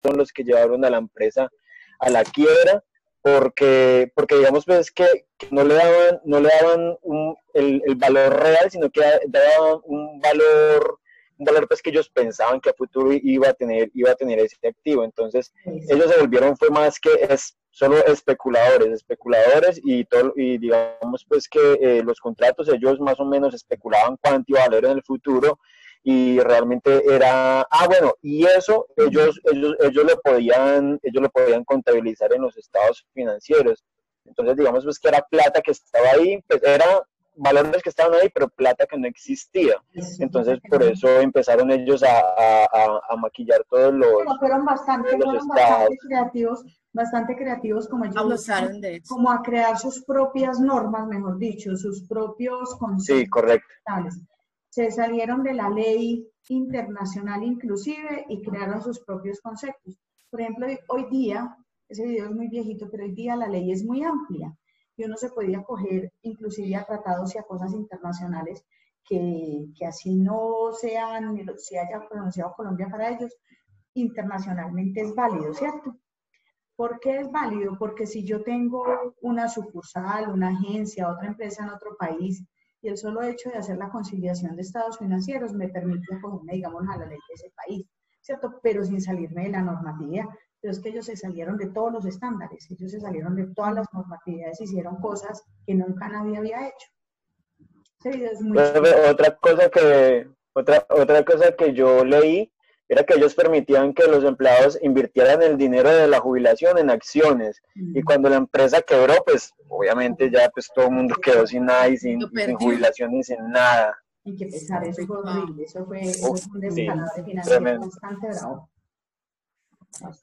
fueron los que llevaron a la empresa a la quiebra, porque digamos pues que no le daban el valor real, sino que daban un valor pues que ellos pensaban que a futuro iba a tener ese activo. Entonces ellos se volvieron fue más que solo especuladores y digamos pues que los contratos ellos más o menos especulaban cuánto iba a valer en el futuro y realmente era, bueno, y eso ellos lo podían contabilizar en los estados financieros. Entonces, digamos pues que era plata que estaba ahí, pues era valores que estaban ahí, pero plata que no existía. Eso, Entonces, por eso empezaron ellos a maquillar pero todos los fueron estados. bastante creativos como ellos lo llaman, Abusaron de eso. como a crear sus propias normas, mejor dicho, sus propios Sí, conceptos correcto. contables. Se salieron de la ley internacional inclusive y crearon sus propios conceptos. Por ejemplo, hoy día, ese video es muy viejito, pero hoy día la ley es muy amplia y uno se podía acoger inclusive a tratados y a cosas internacionales que así no sean, ni se haya pronunciado Colombia para ellos, internacionalmente es válido, ¿cierto? ¿Por qué es válido? Porque si yo tengo una sucursal, una agencia, otra empresa en otro país, y el solo hecho de hacer la conciliación de estados financieros me permite acogerme, digamos, a la ley de ese país, ¿cierto? Pero sin salirme de la normatividad. Pero es que ellos se salieron de todos los estándares, ellos se salieron de todas las normatividades, hicieron cosas que nunca nadie había hecho. Ese video es muy chido. Otra cosa que yo leí era que ellos permitían que los empleados invirtieran el dinero de la jubilación en acciones. Y cuando la empresa quebró, pues obviamente ya pues todo el mundo quedó sin nada y sin jubilación y sin nada. Y que pesar, eso fue horrible, eso fue un descalabro financiero tremendo. bastante bravo.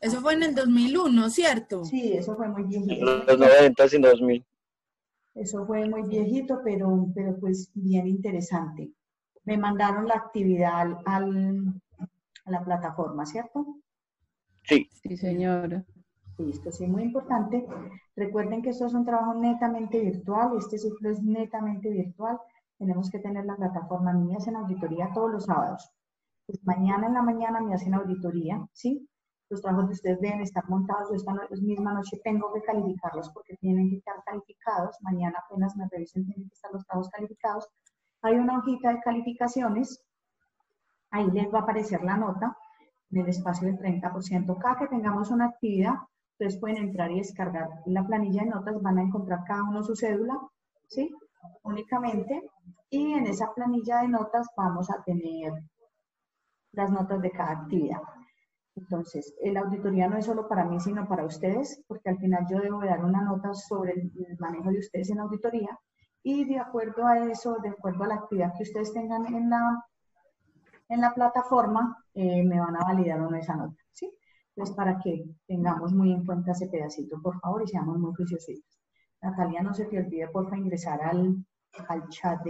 Eso fue en el 2001, ¿cierto? Sí, eso fue muy En viejito. los 90 y 2000. Eso fue muy viejito, pero pues bien interesante. Me mandaron la actividad a la plataforma, ¿cierto? Sí. Sí, señora. Listo, sí, muy importante. Recuerden que esto es un trabajo netamente virtual, este ciclo es netamente virtual. Tenemos que tener la plataforma. A mí me hacen auditoría todos los sábados. Pues mañana en la mañana me hacen auditoría, ¿sí? Los trabajos de ustedes deben estar montados. Yo esta misma noche tengo que calificarlos porque tienen que estar calificados. Mañana apenas me revisen, tienen que estar los trabajos calificados. Hay una hojita de calificaciones. Ahí les va a aparecer la nota en el espacio del 30%. Cada que tengamos una actividad, ustedes pueden entrar y descargar la planilla de notas. Van a encontrar cada uno su cédula, ¿sí? Únicamente. Y en esa planilla de notas vamos a tener las notas de cada actividad. Entonces, la auditoría no es solo para mí, sino para ustedes, porque al final yo debo dar una nota sobre el manejo de ustedes en auditoría y de acuerdo a eso, de acuerdo a la actividad que ustedes tengan en la plataforma, me van a validar o no esa nota, ¿sí? Entonces, para que tengamos muy en cuenta ese pedacito, por favor, y seamos muy juiciositos. Natalia, no se te olvide, por favor, ingresar al chat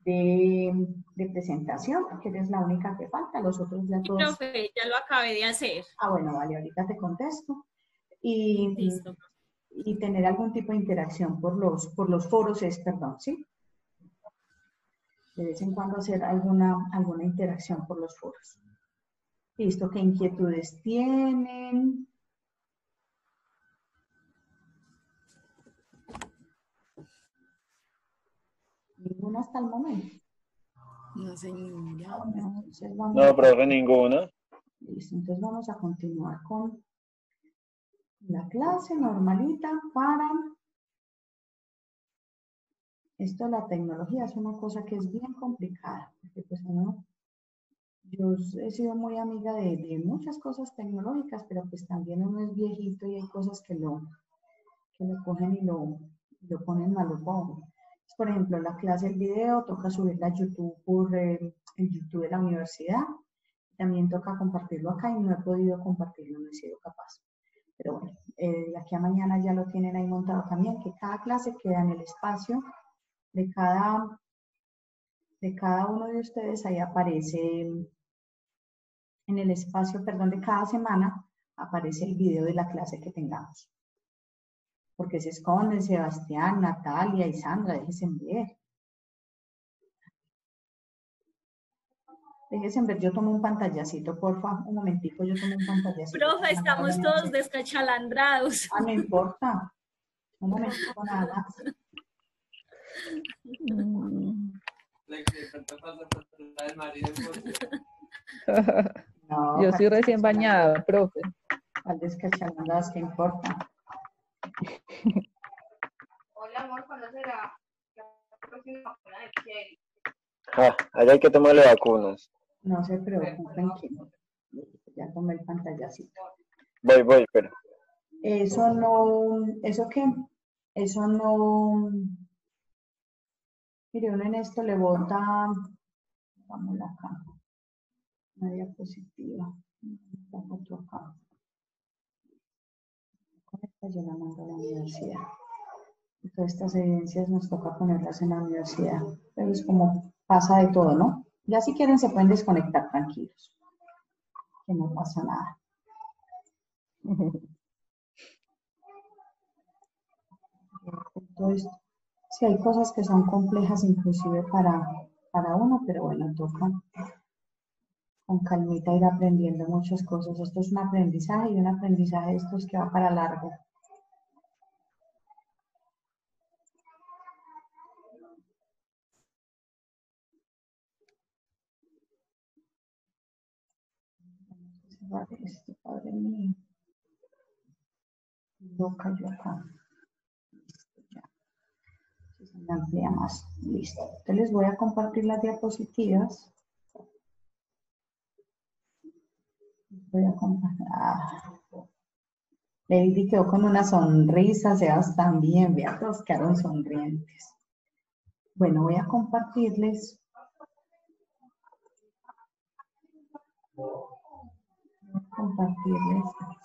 de presentación, que eres la única que falta, los otros ya todos. Profe, ya lo acabé de hacer. Bueno, vale, ahorita te contesto. Y tener algún tipo de interacción por los foros perdón, ¿sí? De vez en cuando hacer alguna interacción por los foros. Listo, ¿qué inquietudes tienen? Ninguna hasta el momento. No, señora. No, profe, ninguna. Listo, entonces vamos a continuar con la clase normalita para... Esto de la tecnología es una cosa que es bien complicada, porque pues yo he sido muy amiga de muchas cosas tecnológicas, pero pues también uno es viejito y hay cosas que lo cogen y lo ponen maluco a uno. Por ejemplo, la clase del video toca subirla a YouTube por el YouTube de la universidad. También toca compartirlo acá y no he podido compartirlo, no he sido capaz. Pero bueno, de aquí a mañana ya lo tienen ahí montado también, que cada clase queda en el espacio de cada uno de ustedes. Ahí aparece, en el espacio, perdón, de cada semana, aparece el video de la clase que tengamos. Porque se esconden Sebastián, Natalia y Sandra, déjense ver. Déjense ver, yo tomo un pantallacito, porfa, un momentico, yo tomo un pantallacito. Profe, estamos todos descachalandrados. Ah, no importa. Un momentico nada más. No, Yo soy recién bañada, profe. Al descachalandradas, ¿qué importa? Hola, amor, ¿cuándo será la próxima vacuna de Kelly? Allá hay que tomarle vacunas. No se preocupen que ya tomé el pantallacito. Voy, pero. Eso no, ¿eso qué? Eso no, mire, uno en esto le bota, vamos acá, una diapositiva, la foto acá. Con esta yo la mando a la universidad. Y todas estas evidencias nos toca ponerlas en la universidad. Pero es como pasa de todo, ¿no? Ya si quieren se pueden desconectar tranquilos. Que no pasa nada. Todo esto. Sí, hay cosas que son complejas inclusive para uno, pero bueno, toca con calmita ir aprendiendo muchas cosas. Esto es un aprendizaje y un aprendizaje de estos que va para largo. Esto, padre mío. Loca yo acá. Listo, ya. Si se me amplía más. Listo. Entonces les voy a compartir las diapositivas. Voy a compartir. Lady quedó con una sonrisa, Sebas también, vea, todos quedaron sonrientes. Bueno, voy a compartirles.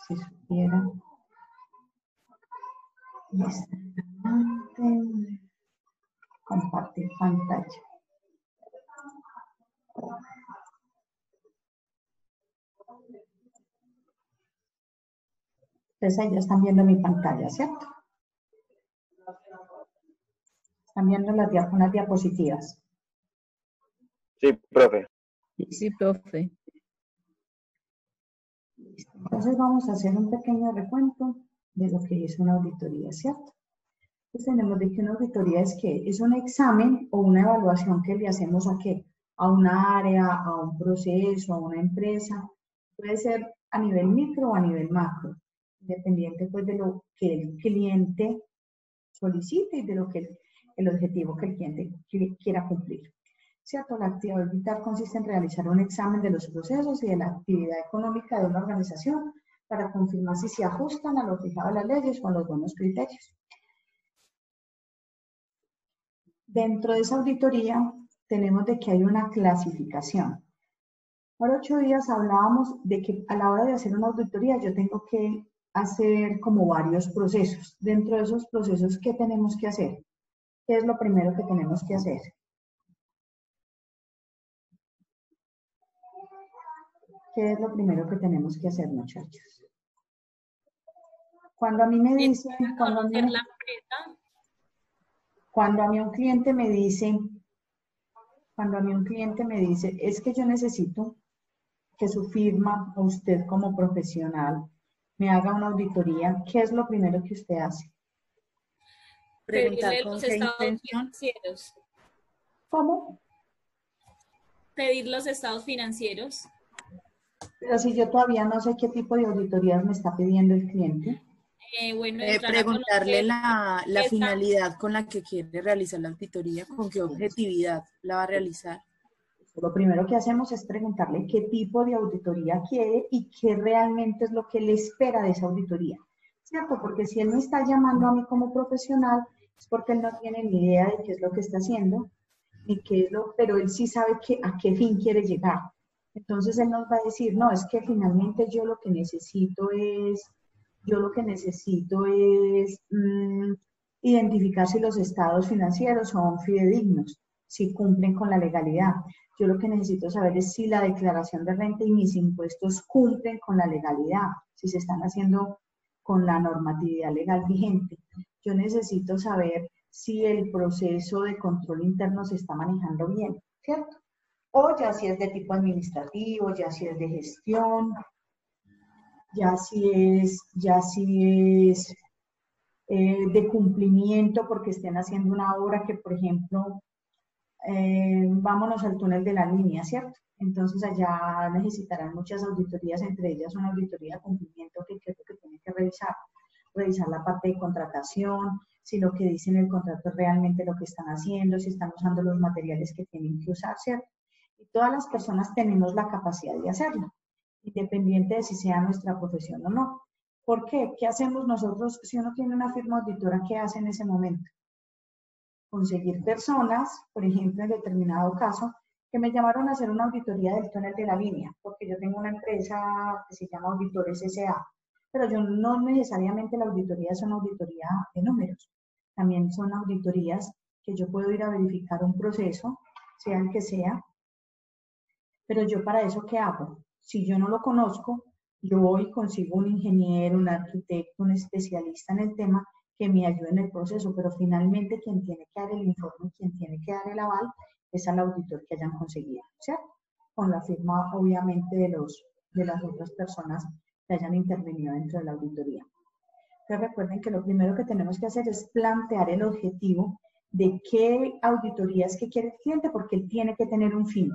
Si supieran. Compartir pantalla. Entonces ahí ya están viendo mi pantalla, ¿cierto? Están viendo unas diapositivas. Sí, profe. Sí, profe. Entonces vamos a hacer un pequeño recuento de lo que es una auditoría, ¿cierto? Entonces tenemos de que una auditoría es que es un examen o una evaluación que le hacemos a qué, a una área, a un proceso, a una empresa. Puede ser a nivel micro o a nivel macro, independiente pues de lo que el cliente solicite y de lo que el objetivo que el cliente quiera cumplir. ¿Cierto? La actividad auditar consiste en realizar un examen de los procesos y de la actividad económica de una organización para confirmar si se ajustan a lo fijado en las leyes o a los buenos criterios. Dentro de esa auditoría tenemos de que hay una clasificación. Por 8 días hablábamos de que a la hora de hacer una auditoría yo tengo que hacer como varios procesos. Dentro de esos procesos, ¿qué tenemos que hacer? ¿Qué es lo primero que tenemos que hacer? ¿Qué es lo primero que tenemos que hacer, muchachos? Cuando a mí me dicen, cuando a mí un cliente me dice, es que yo necesito que su firma o usted como profesional me haga una auditoría, ¿qué es lo primero que usted hace? Preguntar Pedirle con los qué estados intención. financieros. ¿Cómo? Pedir los estados financieros. Pero si yo todavía no sé qué tipo de auditorías me está pidiendo el cliente. Bueno, entrar a Preguntarle conocer la finalidad con la que quiere realizar la auditoría, con qué objetividad la va a realizar. Lo primero que hacemos es preguntarle qué tipo de auditoría quiere y qué realmente es lo que él espera de esa auditoría, ¿cierto? Porque si él me está llamando a mí como profesional, es porque él no tiene ni idea de qué es lo que está haciendo, ni qué es lo, pero él sí sabe a qué fin quiere llegar. Entonces él nos va a decir, no, es que finalmente yo lo que necesito es identificar si los estados financieros son fidedignos, si cumplen con la legalidad. Yo lo que necesito saber es si la declaración de renta y mis impuestos cumplen con la legalidad, si se están haciendo con la normatividad legal vigente. Yo necesito saber si el proceso de control interno se está manejando bien, ¿cierto? O ya si es de tipo administrativo, ya si es de gestión, ya si es de cumplimiento porque estén haciendo una obra que, por ejemplo, vámonos al túnel de la línea, ¿cierto? Entonces allá necesitarán muchas auditorías, entre ellas una auditoría de cumplimiento que creo que tiene que revisar la parte de contratación, si lo que dice en el contrato es realmente lo que están haciendo, si están usando los materiales que tienen que usar, ¿cierto? Y todas las personas tenemos la capacidad de hacerlo, independiente de si sea nuestra profesión o no. ¿Por qué? ¿Qué hacemos nosotros si uno tiene una firma auditora? ¿Qué hace en ese momento? Conseguir personas, por ejemplo, en determinado caso, que me llamaron a hacer una auditoría del túnel de la línea, porque yo tengo una empresa que se llama Auditores S.A., pero yo no necesariamente la auditoría es una auditoría de números, también son auditorías que yo puedo ir a verificar un proceso, sea el que sea, pero yo para eso, ¿qué hago? Si yo no lo conozco, yo voy y consigo un ingeniero, un arquitecto, un especialista en el tema que me ayude en el proceso, pero finalmente quien tiene que dar el informe, quien tiene que dar el aval, es al auditor que hayan conseguido, ¿cierto? Con la firma, obviamente, de las otras personas que hayan intervenido dentro de la auditoría. Entonces recuerden que lo primero que tenemos que hacer es plantear el objetivo de qué auditoría es que quiere el cliente, porque él tiene que tener un fin,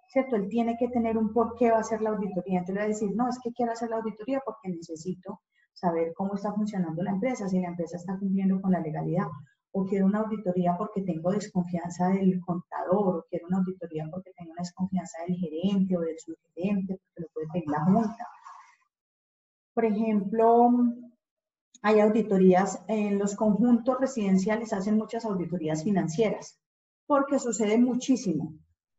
¿cierto? Él tiene que tener un por qué va a hacer la auditoría. Entonces le va a decir, no, es que quiero hacer la auditoría porque necesito saber cómo está funcionando la empresa, si la empresa está cumpliendo con la legalidad, o quiero una auditoría porque tengo desconfianza del contador, o quiero una auditoría porque tengo una desconfianza del gerente o del subgerente, porque lo puede pedir la junta. Por ejemplo, hay auditorías en los conjuntos residenciales, hacen muchas auditorías financieras, porque sucede muchísimo.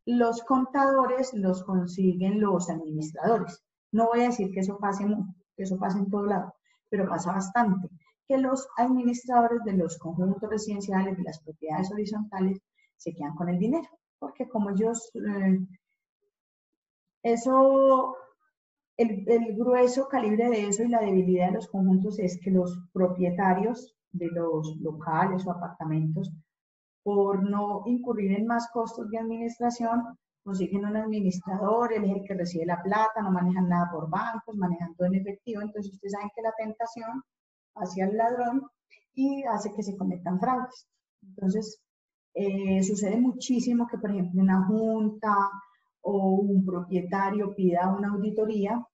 Los contadores los consiguen los administradores. No voy a decir que eso pase en todo lado, pero pasa bastante. Que los administradores de los conjuntos residenciales, de las propiedades horizontales, se quedan con el dinero, porque como ellos, eso el grueso calibre de eso y la debilidad de los conjuntos es que los propietarios de los locales o apartamentos, por no incurrir en más costos de administración, consiguen un administrador, él es el que recibe la plata, no manejan nada por bancos, manejan todo en efectivo. Entonces ustedes saben que la tentación hacia el ladrón y hace que se cometan fraudes. Entonces sucede muchísimo que, por ejemplo, una junta o un propietario pida una auditoría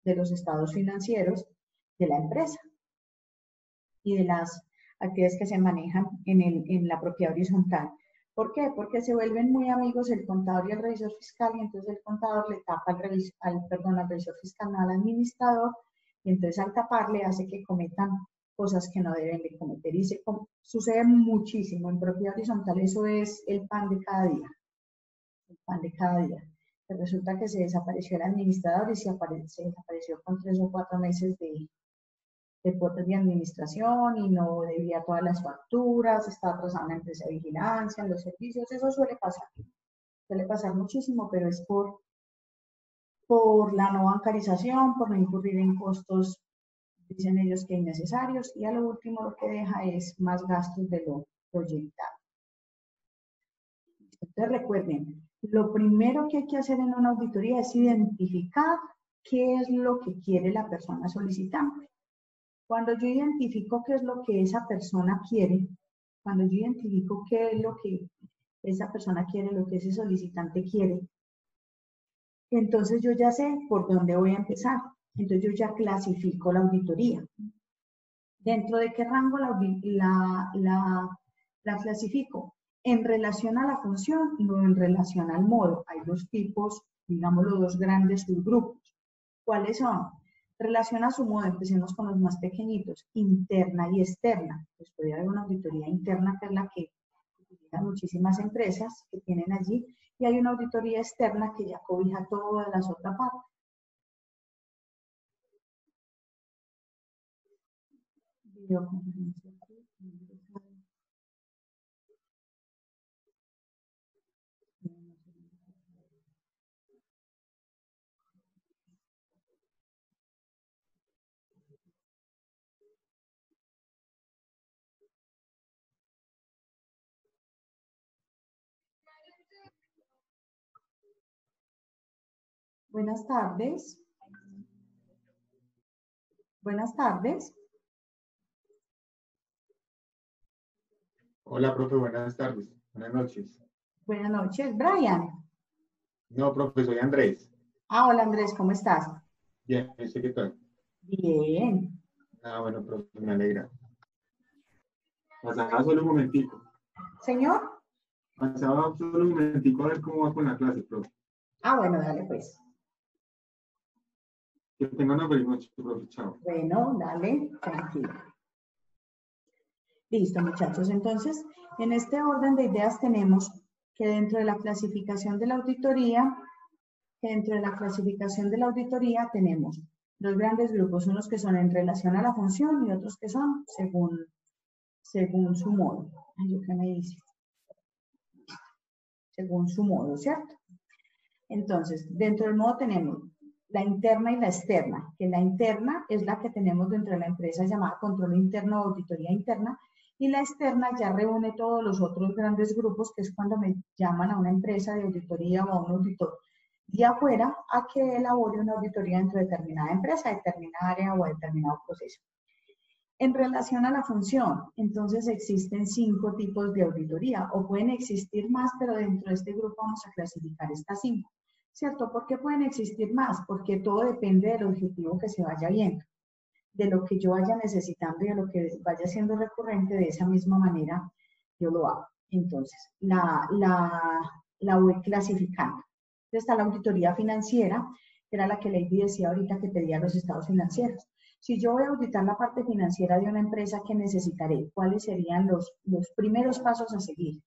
de los estados financieros de la empresa y de las actividades que se manejan en la propiedad horizontal. ¿Por qué? Porque se vuelven muy amigos el contador y el revisor fiscal, y entonces el contador le tapa al revisor fiscal, no al administrador, y entonces al taparle hace que cometan cosas que no deben de cometer. Y sucede muchísimo en propiedad horizontal, eso es el pan de cada día, el pan de cada día. Pero resulta que se desapareció el administrador y se desapareció con 3 o 4 meses de cuotas de administración y no debía todas las facturas, está atrasada una empresa de vigilancia, en los servicios. Eso suele pasar muchísimo, pero es por la no bancarización, por no incurrir en costos, dicen ellos, que innecesarios, y a lo último lo que deja es más gastos de lo proyectado. Entonces recuerden, lo primero que hay que hacer en una auditoría es identificar qué es lo que quiere la persona solicitante. Cuando yo identifico qué es lo que esa persona quiere, cuando yo identifico qué es lo que esa persona quiere, lo que ese solicitante quiere, entonces yo ya sé por dónde voy a empezar. Entonces yo ya clasifico la auditoría. ¿Dentro de qué rango la clasifico? En relación a la función y no en relación al modo. Hay dos tipos, digamos, los dos grandes subgrupos. ¿Cuáles son? Relación a su modo, empecemos con los más pequeñitos, interna y externa. Pues podría haber una auditoría interna, que es la que utilizan muchísimas empresas que tienen allí, y hay una auditoría externa que ya cobija todas las otras partes. Videoconferencia. Buenas tardes. Buenas tardes. Hola, profe, buenas tardes. Buenas noches. Buenas noches. Brian. No, profe, soy Andrés. Ah, hola Andrés, ¿cómo estás? Bien, ¿usted qué tal? Bien. Ah, bueno, profe, me alegra. Pasaba solo un momentico. Señor. Pasaba solo un momentico a ver cómo va con la clase, profe. Ah, bueno, dale pues. Que tenga una feliz noche, profe. Chao. Bueno, dale, tranquilo. Listo, muchachos. Entonces, en este orden de ideas tenemos que dentro de la clasificación de la auditoría, tenemos dos grandes grupos, unos que son en relación a la función y otros que son según su modo. Ay, ¿qué me dice? Según su modo, ¿cierto? Entonces, dentro del modo tenemos la interna y la externa, que la interna es la que tenemos dentro de la empresa llamada control interno o auditoría interna, y la externa ya reúne todos los otros grandes grupos, que es cuando me llaman a una empresa de auditoría o a un auditor de afuera a que elabore una auditoría dentro de determinada empresa, determinada área o determinado proceso. En relación a la función, entonces existen 5 tipos de auditoría, o pueden existir más, pero dentro de este grupo vamos a clasificar estas 5. ¿Cierto? ¿Por qué pueden existir más? Porque todo depende del objetivo que se vaya viendo, de lo que yo vaya necesitando y de lo que vaya siendo recurrente. De esa misma manera yo lo hago. Entonces, la voy clasificando. Está la auditoría financiera, que era la que Lady decía ahorita que pedía los estados financieros. Si yo voy a auditar la parte financiera de una empresa, ¿qué necesitaré? ¿Cuáles serían los primeros pasos a seguir?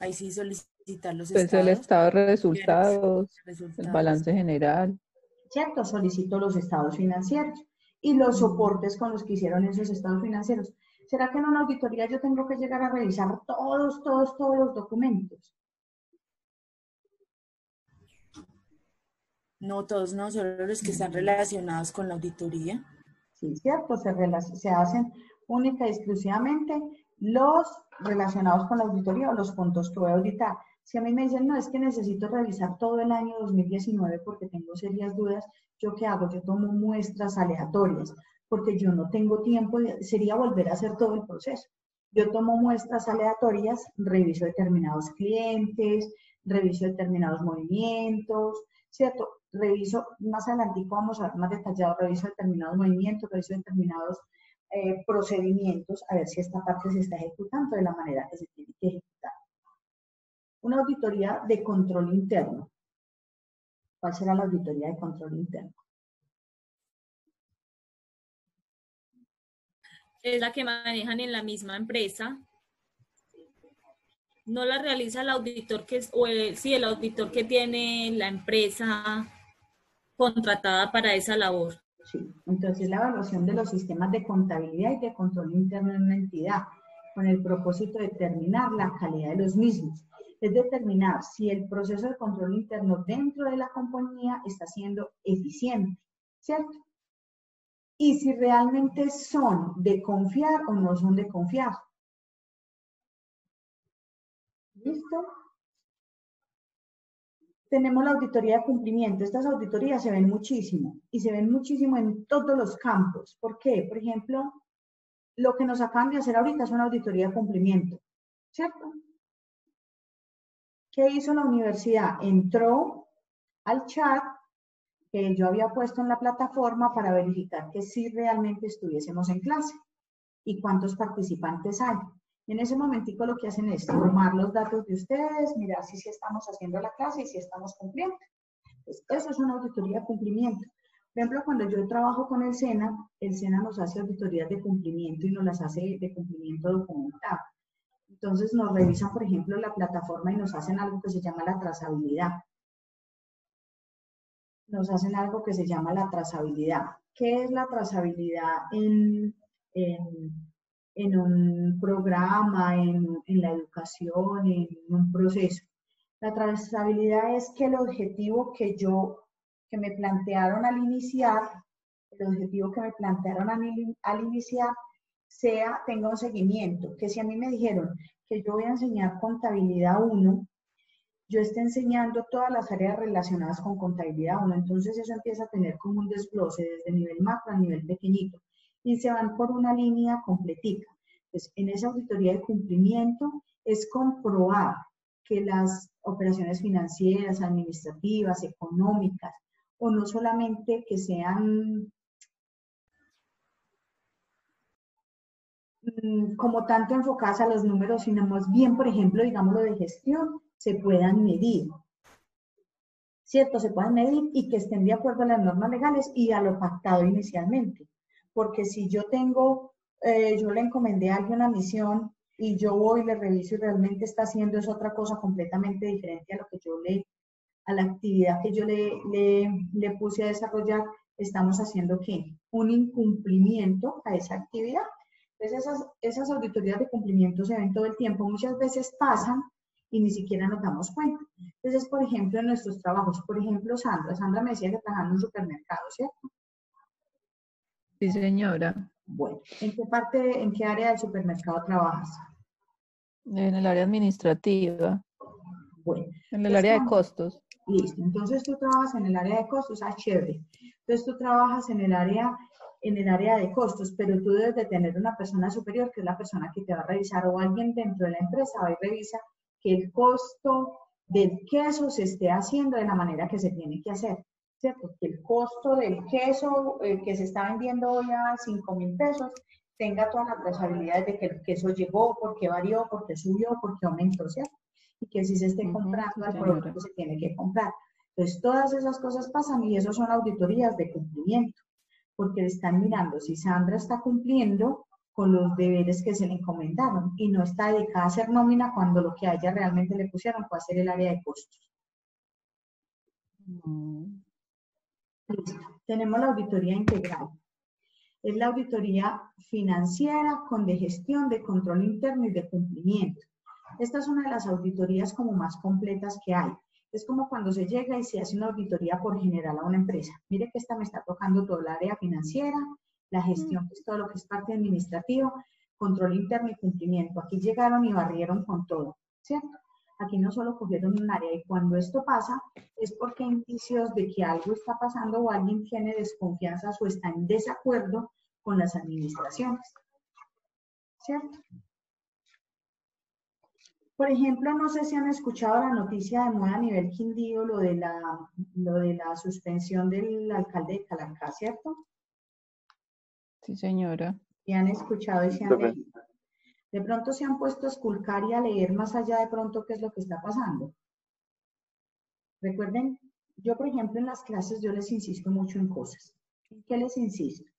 Ahí sí solicitar los Pues el estados. estado de resultados, el balance general. ¿Cierto? Solicito los estados financieros y los soportes con los que hicieron esos estados financieros. ¿Será que en una auditoría yo tengo que llegar a revisar todos los documentos? No, todos no, solo los que están relacionados con la auditoría. Sí, cierto, se hacen única y exclusivamente los relacionados con la auditoría o los puntos que voy a auditar. Si a mí me dicen, no, es que necesito revisar todo el año 2019 porque tengo serias dudas, ¿yo qué hago? Yo tomo muestras aleatorias porque yo no tengo tiempo, sería volver a hacer todo el proceso. Yo tomo muestras aleatorias, reviso determinados clientes, reviso determinados movimientos, ¿cierto? Reviso, más adelantico vamos a ver más detallado, reviso determinados movimientos, reviso determinados procedimientos, a ver si esta parte se está ejecutando de la manera que se tiene que ejecutar. Una auditoría de control interno. ¿Cuál será la auditoría de control interno? Es la que manejan en la misma empresa. No la realiza el auditor el auditor que tiene la empresa contratada para esa labor. Sí, entonces la evaluación de los sistemas de contabilidad y de control interno en una entidad, con el propósito de determinar la calidad de los mismos. Es determinar si el proceso de control interno dentro de la compañía está siendo eficiente, ¿cierto? Y si realmente son de confiar o no son de confiar. ¿Listo? Tenemos la auditoría de cumplimiento. Estas auditorías se ven muchísimo y se ven muchísimo en todos los campos. ¿Por qué? Por ejemplo, lo que nos acaban de hacer ahorita es una auditoría de cumplimiento, ¿cierto? ¿Qué hizo la universidad? Entró al chat que yo había puesto en la plataforma para verificar que sí realmente estuviésemos en clase y cuántos participantes hay. En ese momentico lo que hacen es tomar los datos de ustedes, mirar si estamos haciendo la clase y si estamos cumpliendo. Pues eso es una auditoría de cumplimiento. Por ejemplo, cuando yo trabajo con el SENA nos hace auditorías de cumplimiento y nos las hace de cumplimiento documentado. Entonces nos revisan, por ejemplo, la plataforma y nos hacen algo que se llama la trazabilidad. Nos hacen algo que se llama la trazabilidad. ¿Qué es la trazabilidad en un programa, en la educación, en un proceso? La trazabilidad es que el objetivo que me plantearon al iniciar, tenga un seguimiento. Que si a mí me dijeron que yo voy a enseñar contabilidad 1 yo esté enseñando todas las áreas relacionadas con contabilidad, uno, entonces eso empieza a tener como un desglose desde nivel macro a nivel pequeñito y se van por una línea completica. Entonces, en esa auditoría de cumplimiento es comprobar que las operaciones financieras, administrativas, económicas, o no solamente que sean como tanto enfocadas a los números, sino más bien, por ejemplo, digamos lo de gestión, se puedan medir, ¿cierto? Se puedan medir y que estén de acuerdo a las normas legales y a lo pactado inicialmente. Porque si yo tengo, yo le encomendé a alguien una misión y yo voy y le reviso y realmente está haciendo es otra cosa completamente diferente a lo que yo a la actividad que yo le puse a desarrollar, estamos haciendo ¿qué? Un incumplimiento a esa actividad. Entonces esas auditorías de cumplimiento se ven todo el tiempo, muchas veces pasan y ni siquiera nos damos cuenta. Entonces, por ejemplo, en nuestros trabajos, por ejemplo, Sandra me decía que trabajaba en un supermercado, ¿cierto? Sí, señora. Bueno, ¿en qué área del supermercado trabajas? En el área administrativa. Bueno. En el área de costos. Listo. Entonces tú trabajas en el área de costos, chévere. Entonces tú trabajas en el área de costos, pero tú debes de tener una persona superior, que es la persona que te va a revisar, o alguien dentro de la empresa va y revisa que el costo del queso se esté haciendo de la manera que se tiene que hacer, ¿cierto? Que el costo del queso que se está vendiendo hoy a 5.000 pesos tenga todas las trazabilidades de que el queso llegó, por qué varió, por qué subió, por qué aumentó, ¿cierto? Y que si se esté comprando al producto que se tiene que comprar. Entonces, todas esas cosas pasan y eso son auditorías de cumplimiento, porque están mirando si Sandra está cumpliendo con los deberes que se le encomendaron y no está dedicada a hacer nómina cuando lo que a ella realmente le pusieron fue hacer el área de costos. Listo. Tenemos la auditoría integral. Es la auditoría financiera con de gestión, de control interno y de cumplimiento. Esta es una de las auditorías como más completas que hay. Es como cuando se llega y se hace una auditoría por general a una empresa. Mire que esta me está tocando todo el área financiera, la gestión, que es todo lo que es parte administrativa, control interno y cumplimiento. Aquí llegaron y barrieron con todo, ¿cierto? Aquí no solo cogieron un área y cuando esto pasa es porque hay indicios de que algo está pasando o alguien tiene desconfianza o está en desacuerdo con las administraciones, ¿cierto? Por ejemplo, no sé si han escuchado la noticia de moda a nivel Quindío, lo de la suspensión del alcalde de Calarcá, ¿cierto? Sí, señora. Y han escuchado y se han leído. De pronto se han puesto a esculcar y a leer más allá de pronto qué es lo que está pasando. Recuerden, yo por ejemplo en las clases yo les insisto mucho en cosas. ¿En qué les insisto?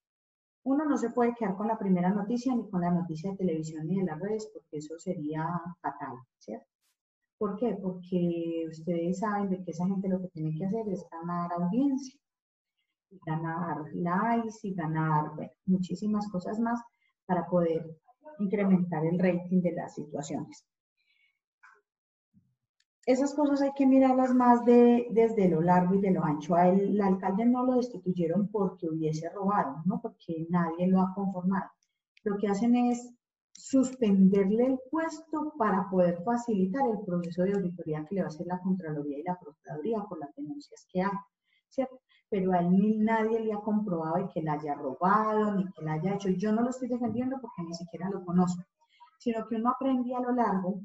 Uno no se puede quedar con la primera noticia ni con la noticia de televisión ni de las redes porque eso sería fatal, ¿cierto? ¿Por qué? Porque ustedes saben de que esa gente lo que tiene que hacer es ganar audiencia, y ganar likes y ganar bueno, muchísimas cosas más para poder incrementar el rating de las situaciones. Esas cosas hay que mirarlas más desde lo largo y de lo ancho. A él, el alcalde no lo destituyeron porque hubiese robado, ¿no? Porque nadie lo ha conformado. Lo que hacen es suspenderle el puesto para poder facilitar el proceso de auditoría que le va a hacer la Contraloría y la Procuraduría por las denuncias que hay, ¿cierto? Pero a él nadie le ha comprobado de que le haya robado, ni que le haya hecho. Yo no lo estoy defendiendo porque ni siquiera lo conozco, sino que uno aprende a lo largo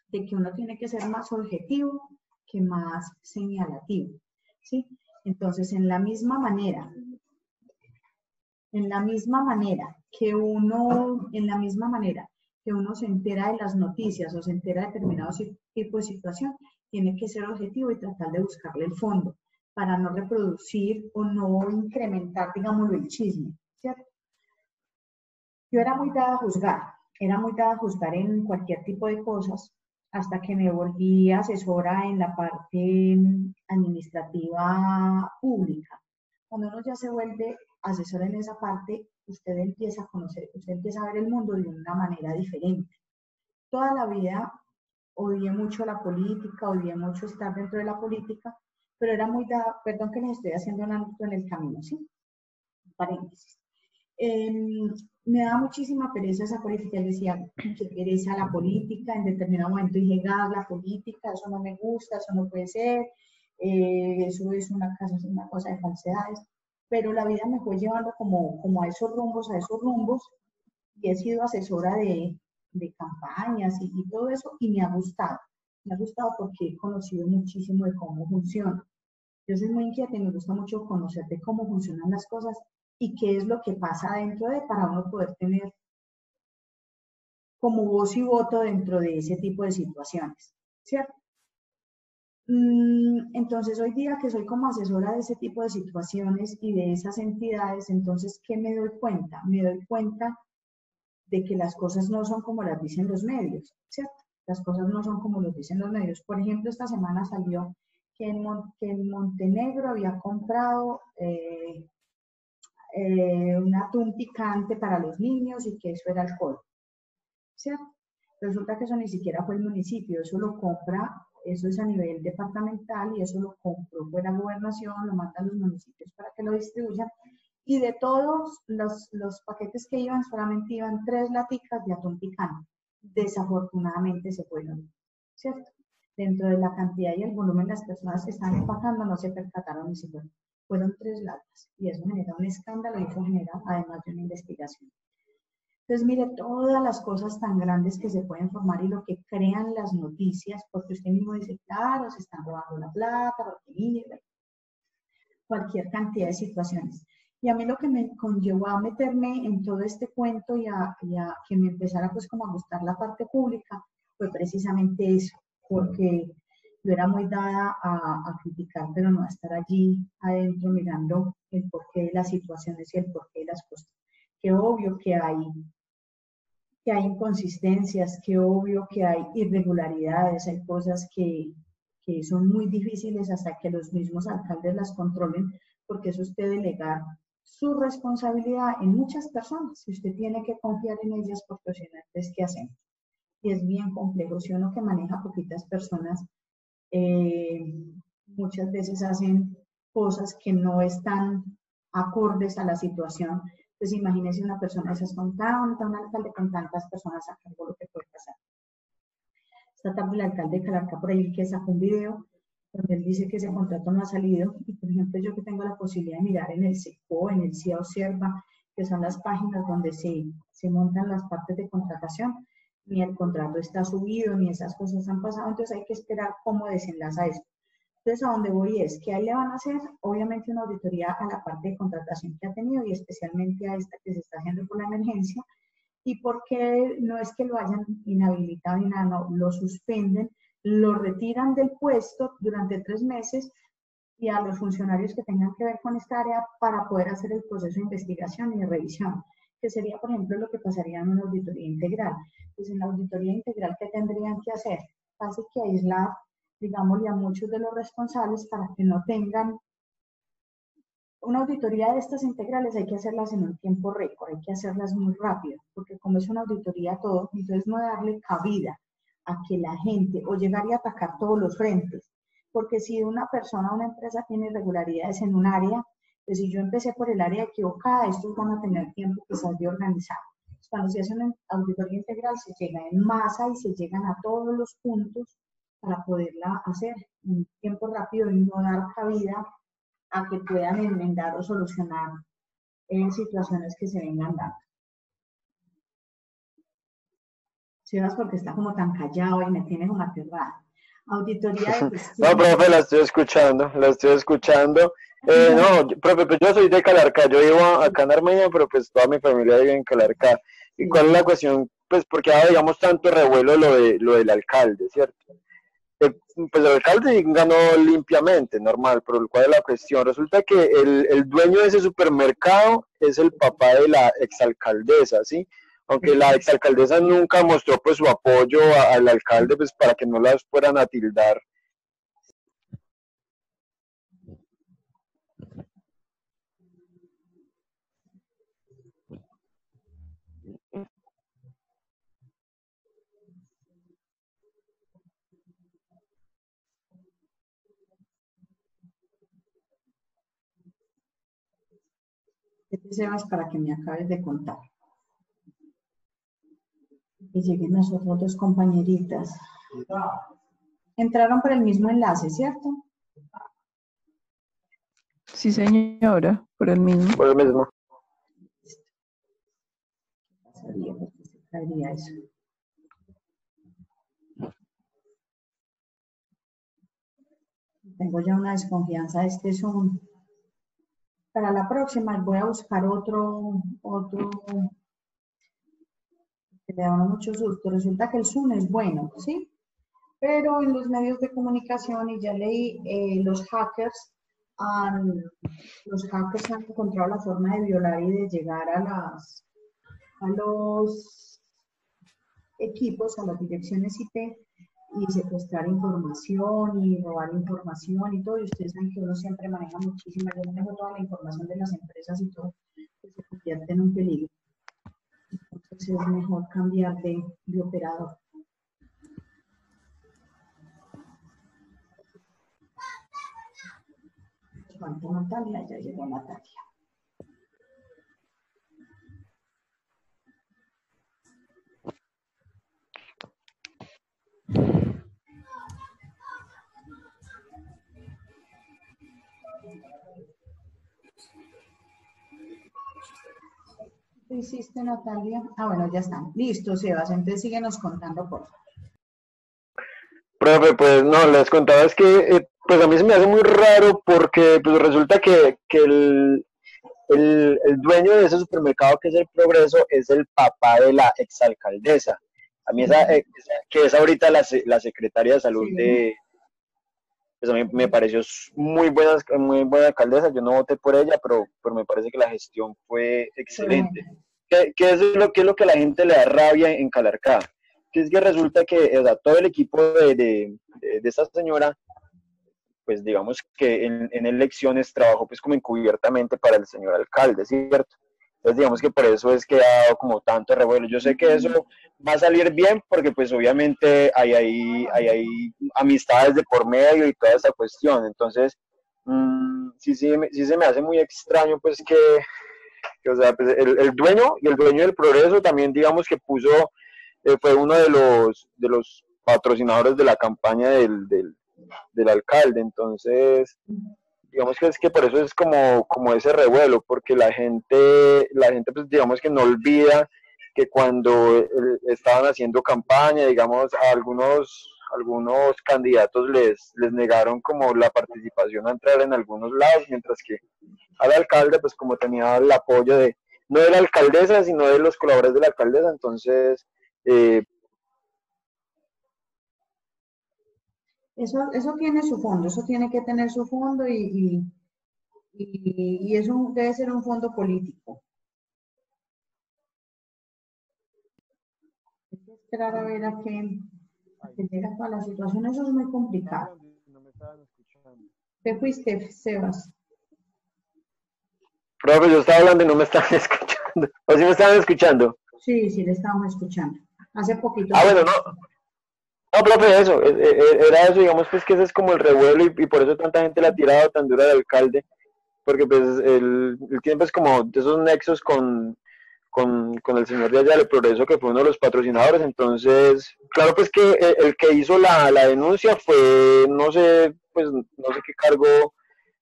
de que uno tiene que ser más objetivo que más señalativo, ¿sí? Entonces, en la misma manera que uno se entera de las noticias o se entera de determinado tipo de situación, tiene que ser objetivo y tratar de buscarle el fondo para no reproducir o no incrementar, digámoslo, el chisme, ¿cierto? Yo era muy dada a juzgar en cualquier tipo de cosas, hasta que me volví asesora en la parte administrativa pública. Cuando uno ya se vuelve asesor en esa parte, usted empieza a conocer, usted empieza a ver el mundo de una manera diferente. Toda la vida odié mucho la política, odié mucho estar dentro de la política, pero era muy dada, perdón que les estoy haciendo un alto en el camino, ¿sí? Paréntesis. me da muchísima pereza esa política. Yo decía, qué pereza la política. En determinado momento dije, gas, la política, eso no me gusta, eso no puede ser, eso es una cosa de falsedades. Pero la vida me fue llevando como a esos rumbos, y he sido asesora de campañas y todo eso, y me ha gustado. Me ha gustado porque he conocido muchísimo de cómo funciona. Yo soy muy inquieta y me gusta mucho conocer de cómo funcionan las cosas y qué es lo que pasa dentro de para uno poder tener como voz y voto dentro de ese tipo de situaciones, ¿cierto? Entonces, hoy día que soy como asesora de ese tipo de situaciones y de esas entidades, entonces, ¿qué me doy cuenta? Me doy cuenta de que las cosas no son como las dicen los medios, ¿cierto? Las cosas no son como los dicen los medios. Por ejemplo, esta semana salió que en Montenegro había comprado un atún picante para los niños y que eso era alcohol, ¿cierto? Resulta que eso ni siquiera fue el municipio, eso lo compra, eso es a nivel departamental y eso lo compró fue la gobernación, lo manda a los municipios para que lo distribuyan. Y de todos los paquetes que iban, solamente iban 3 laticas de atún picante. Desafortunadamente se fueron, ¿cierto? Dentro de la cantidad y el volumen de las personas que están empacando no se percataron ni se fueron. Fueron 3 latas y eso genera un escándalo y eso genera además de una investigación. Entonces, mire, todas las cosas tan grandes que se pueden formar y lo que crean las noticias, porque usted mismo dice, claro, se están robando la plata, porque mire, cualquier cantidad de situaciones. Y a mí lo que me conllevó a meterme en todo este cuento y a que me empezara pues como a gustar la parte pública fue precisamente eso, porque yo era muy dada a criticar, pero no a estar allí adentro mirando el porqué de las situaciones y el porqué de las cosas. Que obvio que hay inconsistencias, que obvio que hay irregularidades, hay cosas que son muy difíciles hasta que los mismos alcaldes las controlen, porque es usted delegar su responsabilidad en muchas personas y usted tiene que confiar en ellas porque si no, es que hacemos. Y es bien complejo. Si uno que maneja poquitas personas, muchas veces hacen cosas que no están acordes a la situación. Entonces, imagínese una persona de esas con un alcalde con tantas personas a cargo, lo que puede pasar. Esta tarde el alcalde de Calarcá por ahí que sacó un video donde él dice que ese contrato no ha salido y por ejemplo yo que tengo la posibilidad de mirar en el SECO, en el CIA Observa, que son las páginas donde se montan las partes de contratación, ni el contrato está subido, ni esas cosas han pasado, entonces hay que esperar cómo desenlaza eso. Entonces, a donde voy es que ahí le van a hacer, obviamente, una auditoría a la parte de contratación que ha tenido y especialmente a esta que se está haciendo por la emergencia. Y porque no es que lo hayan inhabilitado ni nada, no, lo suspenden, lo retiran del puesto durante 3 meses y a los funcionarios que tengan que ver con esta área para poder hacer el proceso de investigación y de revisión, que sería, por ejemplo, lo que pasaría en una auditoría integral. Pues en la auditoría integral, ¿qué tendrían que hacer? Casi que aislar, digámosle, a muchos de los responsables para que no tengan una auditoría de estas integrales. Hay que hacerlas en un tiempo récord, hay que hacerlas muy rápido, porque como es una auditoría todo, entonces no darle cabida a que la gente o llegar y atacar todos los frentes, porque si una persona, una empresa tiene irregularidades en un área, pues si yo empecé por el área equivocada, estos van a tener tiempo quizás de organizar. Cuando se hace una auditoría integral, se llega en masa y se llegan a todos los puntos para poderla hacer en tiempo rápido y no dar cabida a que puedan enmendar o solucionar situaciones que se vengan dando. Sebas, porque está como tan callado y me tiene como aterrada. Auditoría de gestión. No, profe, la estoy escuchando, la estoy escuchando. No, profe, pues yo soy de Calarcá, yo vivo acá en Armenia, pero pues toda mi familia vive en Calarcá. ¿Y cuál es la cuestión? Pues porque ahora digamos tanto revuelo lo del alcalde, ¿cierto? Pues el alcalde ganó limpiamente, normal, pero ¿cuál es la cuestión? Resulta que el dueño de ese supermercado es el papá de la exalcaldesa, ¿sí? Aunque la exalcaldesa nunca mostró pues su apoyo al alcalde, pues para que no las fueran a tildar. Sebas, para que me acabes de contar. Y lleguen las otras dos compañeritas. Entraron por el mismo enlace, ¿cierto? Sí, señora, por el mismo. Por el mismo. Pasaría porque se caería eso. Tengo ya una desconfianza de este Zoom. Para la próxima voy a buscar otro que le da a uno mucho susto. Resulta que el Zoom es bueno, ¿sí? Pero en los medios de comunicación, y ya leí, los hackers han encontrado la forma de violar y de llegar a los equipos, a las direcciones IP, y secuestrar información y robar información y todo. Y ustedes saben que uno siempre maneja muchísima, yo manejo toda la información de las empresas y todo, que se convierte en un peligro. Entonces es mejor cambiar de operador. Falta Natalia, ya llegó Natalia. ¿Qué hiciste, Natalia? Ah, bueno, ya están. Listo, Sebas. Entonces síguenos contando, por favor. Profe, pues no, les contaba es que pues a mí se me hace muy raro porque pues resulta que el dueño de ese supermercado que es el Progreso es el papá de la exalcaldesa. A mí que es ahorita la secretaria de salud Sí. pues a mí me pareció muy buena alcaldesa. Yo no voté por ella, pero me parece que la gestión fue excelente. ¿Qué es lo que a la gente le da rabia en Calarcá? Que es que resulta que, o sea, todo el equipo de esta señora, pues digamos que en elecciones trabajó pues como encubiertamente para el señor alcalde, ¿cierto? Entonces digamos que por eso es que ha dado como tanto revuelo. Yo sé que eso va a salir bien porque pues obviamente hay amistades de por medio y toda esa cuestión. Entonces, sí se me hace muy extraño pues que o sea, pues el dueño del Progreso también digamos que puso, fue uno de los patrocinadores de la campaña del alcalde. Entonces digamos que es que por eso es como ese revuelo, porque la gente pues digamos que no olvida que cuando estaban haciendo campaña, digamos, a algunos candidatos les negaron como la participación a entrar en algunos lados, mientras que al alcalde, pues como tenía el apoyo no de la alcaldesa, sino de los colaboradores de la alcaldesa, entonces Eso tiene su fondo, eso tiene que tener su fondo y eso debe ser un fondo político. Hay que esperar a ver a qué llega toda la situación. Eso es muy complicado. no me estaban escuchando. ¿Te fuiste, Sebas? Profe, yo estaba hablando y no me estaban escuchando. ¿O sí me estaban escuchando? Sí, le estábamos escuchando. Hace poquito. Ah, bueno, no. No, profe, eso, era eso, digamos, pues que ese es como el revuelo y por eso tanta gente le ha tirado tan dura al alcalde, porque pues él tiene pues como esos nexos con el señor de allá del Progreso, que fue uno de los patrocinadores. Entonces, claro, pues que el que hizo la denuncia fue, no sé qué cargo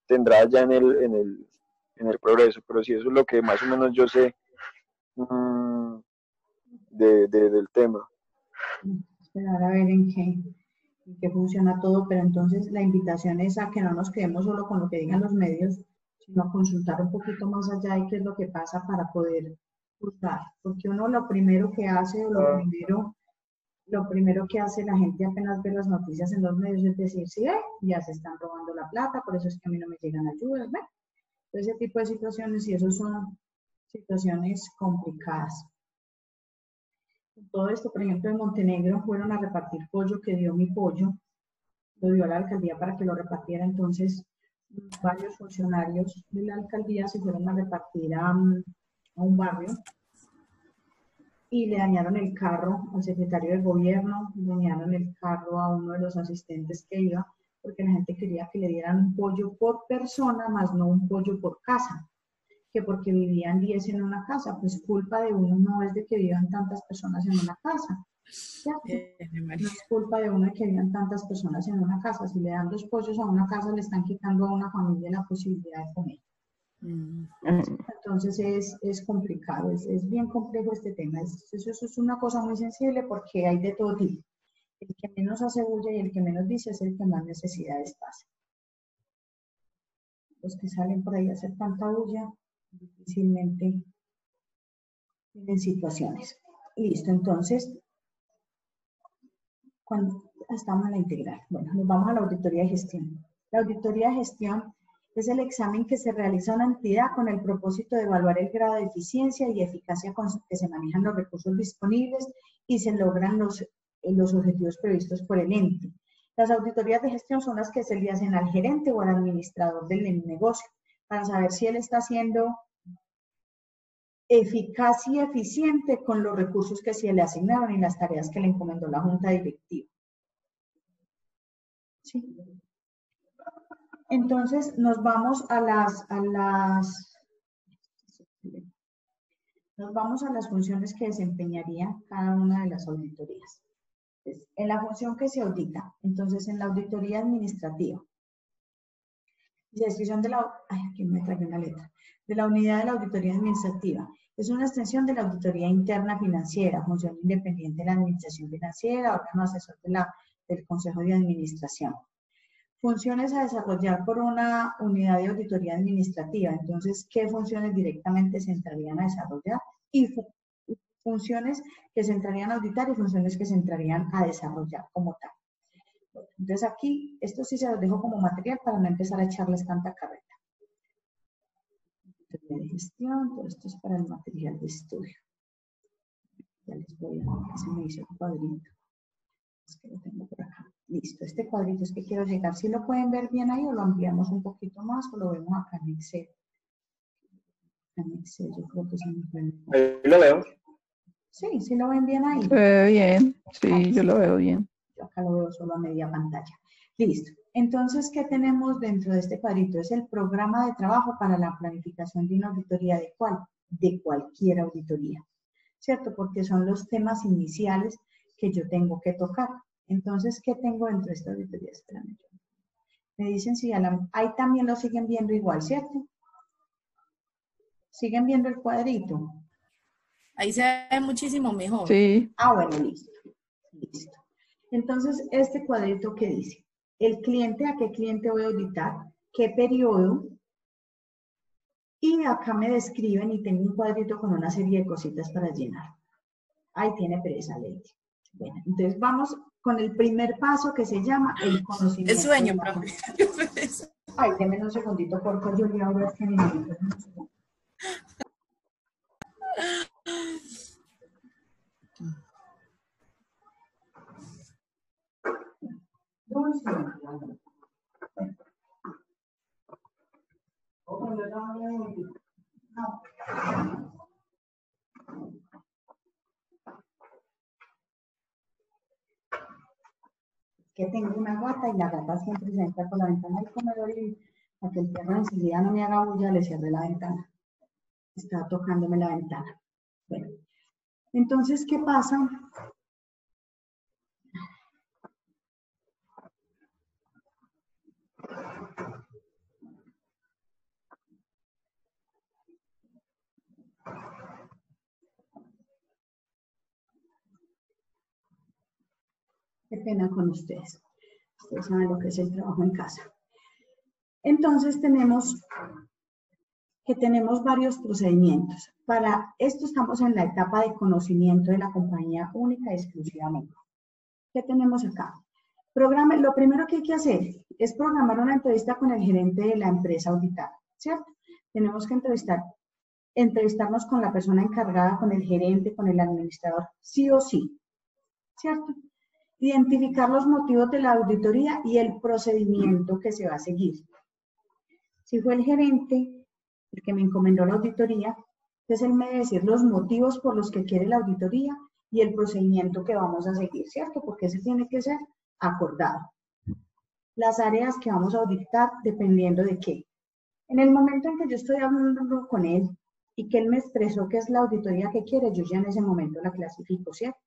tendrá ya en el Progreso, pero sí, eso es lo que más o menos yo sé del tema. Esperar a ver en qué funciona todo, pero entonces la invitación es a que no nos quedemos solo con lo que digan los medios, sino a consultar un poquito más allá de qué es lo que pasa para poder juzgar, porque uno lo primero que hace, lo primero que hace la gente apenas ve las noticias en los medios es decir, sí, ya se están robando la plata, por eso es que a mí no me llegan ayudas, ¿ve? Ese tipo de situaciones, y eso son situaciones complicadas. Todo esto, por ejemplo, en Montenegro fueron a repartir pollo que dio mi pollo, lo dio a la alcaldía para que lo repartiera. Entonces varios funcionarios de la alcaldía se fueron a repartir a un barrio y le dañaron el carro al secretario del gobierno, le dañaron el carro a uno de los asistentes que iba, porque la gente quería que le dieran un pollo por persona, más no un pollo por casa, que porque vivían 10 en una casa, pues culpa de uno no es de que vivan tantas personas en una casa, ¿cierto? No María. es culpa de uno que vivan tantas personas en una casa. Si le dan 2 pollos a una casa, le están quitando a una familia la posibilidad de comer. Mm. Entonces es complicado, es bien complejo este tema. Eso es una cosa muy sensible porque hay de todo tipo. El que menos hace bulla y el que menos dice es el que más necesidades pasa. Los que salen por ahí a hacer tanta bulla difícilmente tienen situaciones. Listo, entonces, cuando estamos en la integral, bueno, nos vamos a la auditoría de gestión. La auditoría de gestión es el examen que se realiza a una entidad con el propósito de evaluar el grado de eficiencia y eficacia con que se manejan los recursos disponibles y se logran los objetivos previstos por el ente. Las auditorías de gestión son las que se le hacen al gerente o al administrador del negocio para saber si él está siendo eficaz y eficiente con los recursos que se le asignaron y las tareas que le encomendó la junta directiva. ¿Sí? Entonces nos vamos a las funciones que desempeñaría cada una de las auditorías. Entonces, en la función que se audita, entonces en la auditoría administrativa, descripción de la, aquí me traje una letra, de la unidad de la auditoría administrativa. Es una extensión de la auditoría interna financiera, función independiente de la administración financiera, órgano asesor del Consejo de Administración. Funciones a desarrollar por una unidad de auditoría administrativa. Entonces, ¿qué funciones directamente se entrarían a desarrollar? Y funciones que se entrarían a auditar y funciones que se entrarían a desarrollar como tal. Entonces aquí, esto sí se los dejo como material para no empezar a echarles tanta carreta. De gestión, todo esto es para el material de estudio. Ya les voy a, se me hizo el cuadrito. Es que lo tengo por acá. Listo, este cuadrito es que quiero llegar. ¿Sí lo pueden ver bien ahí o lo ampliamos un poquito más o lo vemos acá en Excel? En Excel, yo creo que se nos ve. Ahí lo veo. Sí, sí lo ven bien ahí. Se ve bien, sí, yo lo veo bien. Yo acá lo veo solo a media pantalla. Listo. Entonces, ¿qué tenemos dentro de este cuadrito? Es el programa de trabajo para la planificación de una auditoría. ¿De cuál? De cualquier auditoría, ¿cierto? Porque son los temas iniciales que yo tengo que tocar. Entonces, ¿qué tengo dentro de esta auditoría? Espérame. Me dicen si ahí también lo siguen viendo igual, ¿cierto? ¿Siguen viendo el cuadrito? Ahí se ve muchísimo mejor. Sí. Ah, bueno, listo. Listo. Entonces, este cuadrito, ¿qué dice? El cliente, ¿a qué cliente voy a auditar? ¿Qué periodo? Y acá me describen y tengo un cuadrito con una serie de cositas para llenar. Ahí tiene pereza, Lady. Bueno, entonces vamos con el primer paso que se llama el conocimiento. Es sueño, profe. Ay, déme un segundito, por favor, yo le abro este minuto. Que tengo una gata y la gata siempre se entra por la ventana del comedor y para que el perro enseguida no me haga bulla, le cierre la ventana. Está tocándome la ventana. Bueno, entonces, ¿qué pasa? Qué pena con ustedes. Ustedes saben lo que es el trabajo en casa. Entonces tenemos varios procedimientos. Para esto estamos en la etapa de conocimiento de la compañía única y exclusivamente. ¿Qué tenemos acá? Lo primero que hay que hacer es programar una entrevista con el gerente de la empresa auditada, ¿cierto? Tenemos que entrevistarnos con la persona encargada, con el gerente, con el administrador, sí o sí, ¿cierto? Identificar los motivos de la auditoría y el procedimiento que se va a seguir. Si fue el gerente el que me encomendó la auditoría, entonces él me debe decir los motivos por los que quiere la auditoría y el procedimiento que vamos a seguir, ¿cierto? Porque ese tiene que ser acordado. Las áreas que vamos a auditar dependiendo de qué. En el momento en que yo estoy hablando con él y que él me expresó que es la auditoría que quiere, yo ya en ese momento la clasifico, ¿cierto?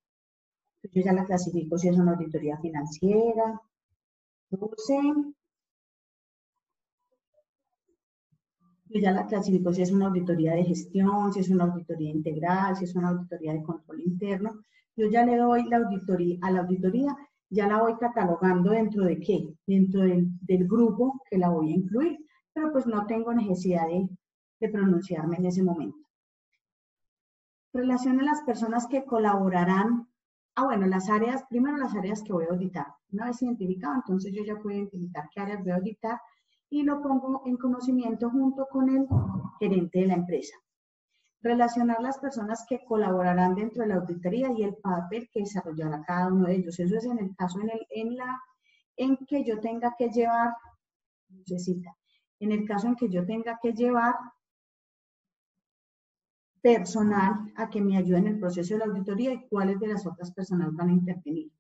Yo ya la clasifico si es una auditoría financiera. 12. Yo ya la clasifico si es una auditoría de gestión, si es una auditoría integral, si es una auditoría de control interno. Yo ya le doy la auditoría, a la auditoría, ya la voy catalogando dentro de qué, dentro del grupo que la voy a incluir, pero pues no tengo necesidad de pronunciarme en ese momento. Relación a las personas que colaborarán. Bueno, las áreas, primero las áreas que voy a auditar. Una vez identificado, entonces yo ya puedo identificar qué áreas voy a auditar y lo pongo en conocimiento junto con el gerente de la empresa. Relacionar las personas que colaborarán dentro de la auditoría y el papel que desarrollará cada uno de ellos. Eso es en el caso en que yo tenga que llevar, en el caso en que yo tenga que llevar personal a que me ayude en el proceso de la auditoría y cuáles de las otras personas van a intervenir.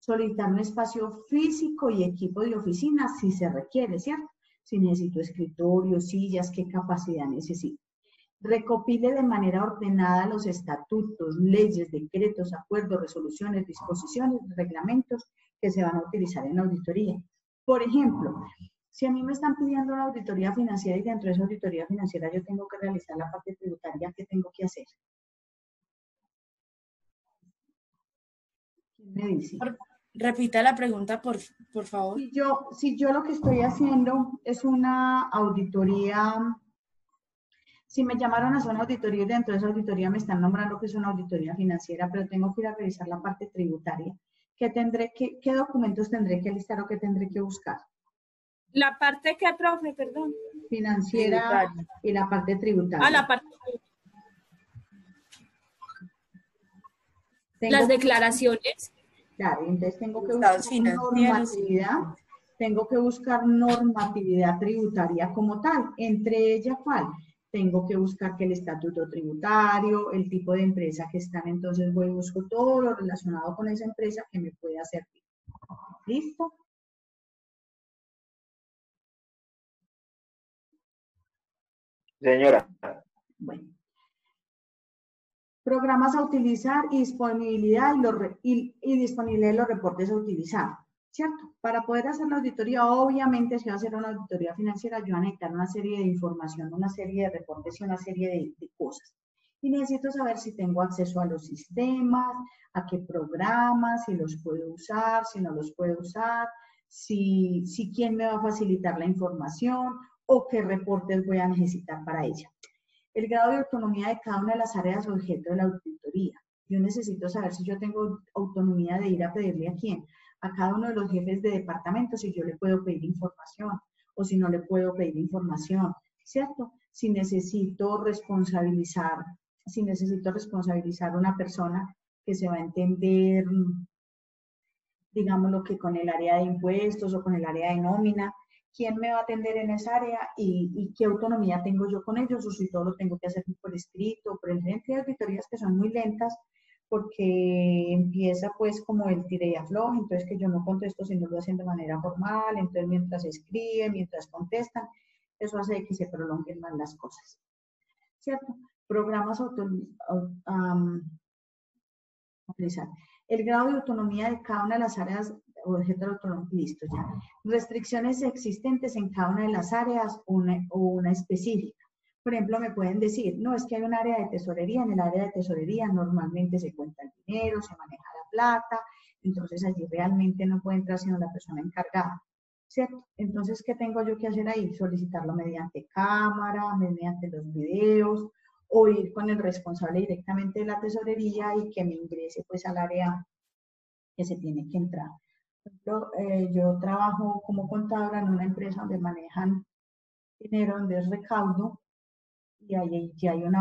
Solicitar un espacio físico y equipo de oficina si se requiere, ¿cierto? Si necesito escritorio, sillas, qué capacidad necesito. Recopile de manera ordenada los estatutos, leyes, decretos, acuerdos, resoluciones, disposiciones, reglamentos que se van a utilizar en la auditoría. Por ejemplo, si a mí me están pidiendo una auditoría financiera y dentro de esa auditoría financiera yo tengo que realizar la parte tributaria, ¿qué tengo que hacer? ¿Quién me dice? Repita la pregunta, por favor. Si yo lo que estoy haciendo es una auditoría, si me llamaron a hacer una auditoría y dentro de esa auditoría me están nombrando que es una auditoría financiera, pero tengo que ir a revisar la parte tributaria, ¿qué documentos tendré que listar o qué tendré que buscar? La parte que, profe, perdón. Financiera tributaria. Y la parte tributaria. Ah, la parte. Las declaraciones. Claro, entonces tengo que buscar normatividad. Tengo que buscar normatividad tributaria como tal. Entre ellas, ¿cuál? Tengo que buscar que el estatuto tributario, el tipo de empresa que están, entonces voy y busco todo lo relacionado con esa empresa que me pueda servir. ¿Listo? Señora. Bueno. Programas a utilizar y disponibilidad y disponibilidad de los reportes a utilizar, ¿cierto? Para poder hacer la auditoría, obviamente, si va a hacer una auditoría financiera, yo voy a necesitar una serie de información, una serie de reportes y una serie de cosas. Y necesito saber si tengo acceso a los sistemas, a qué programas, si los puedo usar, si no los puedo usar, si quién me va a facilitar la información o qué reportes voy a necesitar para ella. El grado de autonomía de cada una de las áreas objeto de la auditoría. Yo necesito saber si yo tengo autonomía de ir a pedirle a quién, a cada uno de los jefes de departamento, si yo le puedo pedir información o si no le puedo pedir información, ¿cierto? Si necesito responsabilizar a una persona que se va a entender, digamos, lo que con el área de impuestos o con el área de nómina, quién me va a atender en esa área y qué autonomía tengo yo con ellos, o si todo lo tengo que hacer por escrito, por el gerente de auditorías que son muy lentas, porque empieza pues como el tire y afloje, entonces que yo no contesto si no lo hacen de manera formal, entonces mientras escriben, mientras contestan, eso hace que se prolonguen más las cosas, ¿cierto? Programas utilizar. El grado de autonomía de cada una de las áreas objeto de autonomía, listo ya. Restricciones existentes en cada una de las áreas o una específica. Por ejemplo, me pueden decir, no, es que hay un área de tesorería, en el área de tesorería normalmente se cuenta el dinero, se maneja la plata, entonces allí realmente no puede entrar sino la persona encargada, ¿cierto? Entonces, ¿qué tengo yo que hacer ahí? Solicitarlo mediante cámara, mediante los videos, o ir con el responsable directamente de la tesorería y que me ingrese pues al área que se tiene que entrar. Por ejemplo, yo trabajo como contadora en una empresa donde manejan dinero, donde es recaudo, y ahí ya hay un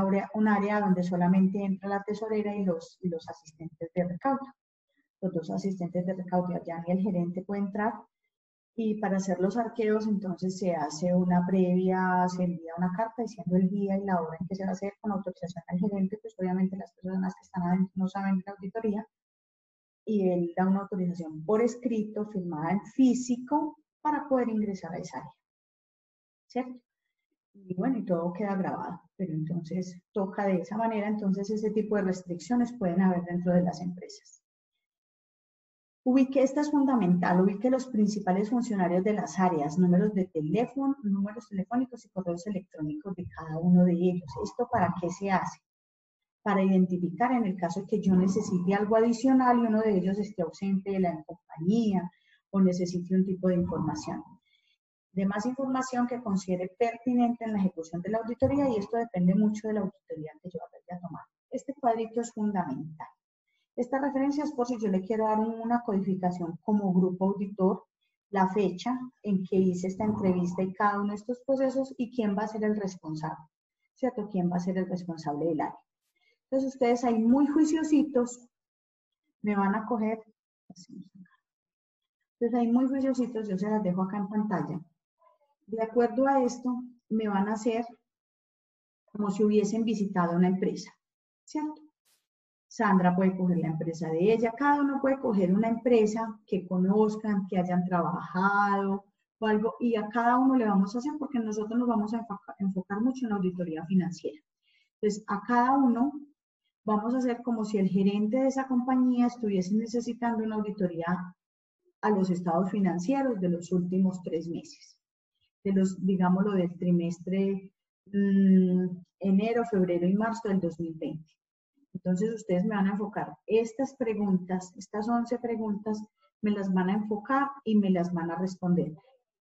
área donde solamente entra la tesorera y los asistentes de recaudo. Los dos asistentes de recaudo, ya ni el gerente puede entrar, y para hacer los arqueos entonces se hace una previa, se envía una carta diciendo el día y la hora en que se va a hacer con autorización al gerente, pues obviamente las personas que están adentro no saben la auditoría, y él da una autorización por escrito, firmada en físico, para poder ingresar a esa área, ¿cierto? Y bueno, y todo queda grabado, pero entonces toca de esa manera, entonces ese tipo de restricciones pueden haber dentro de las empresas. Ubique, esta es fundamental, ubique los principales funcionarios de las áreas, números de teléfono, números telefónicos y correos electrónicos de cada uno de ellos. ¿Esto para qué se hace? Para identificar en el caso de que yo necesite algo adicional y uno de ellos esté ausente de la compañía o necesite un tipo de información. De más información que considere pertinente en la ejecución de la auditoría, y esto depende mucho de la auditoría que yo vaya a tomar. Este cuadrito es fundamental. Esta referencia es por si yo le quiero dar una codificación como grupo auditor, la fecha en que hice esta entrevista y cada uno de estos procesos y quién va a ser el responsable, ¿cierto? ¿Quién va a ser el responsable del área? Entonces ustedes ahí muy juiciositos me van a coger, entonces ahí muy juiciositos, yo se las dejo acá en pantalla. De acuerdo a esto, me van a hacer como si hubiesen visitado una empresa, ¿cierto? Sandra puede coger la empresa de ella, cada uno puede coger una empresa que conozcan, que hayan trabajado o algo, y a cada uno le vamos a hacer, porque nosotros nos vamos a enfocar mucho en la auditoría financiera. Entonces, a cada uno vamos a hacer como si el gerente de esa compañía estuviese necesitando una auditoría a los estados financieros de los últimos 3 meses, de los, digámoslo, del trimestre enero, febrero y marzo del 2020. Entonces, ustedes me van a enfocar estas preguntas, estas 11 preguntas, me las van a enfocar y me las van a responder.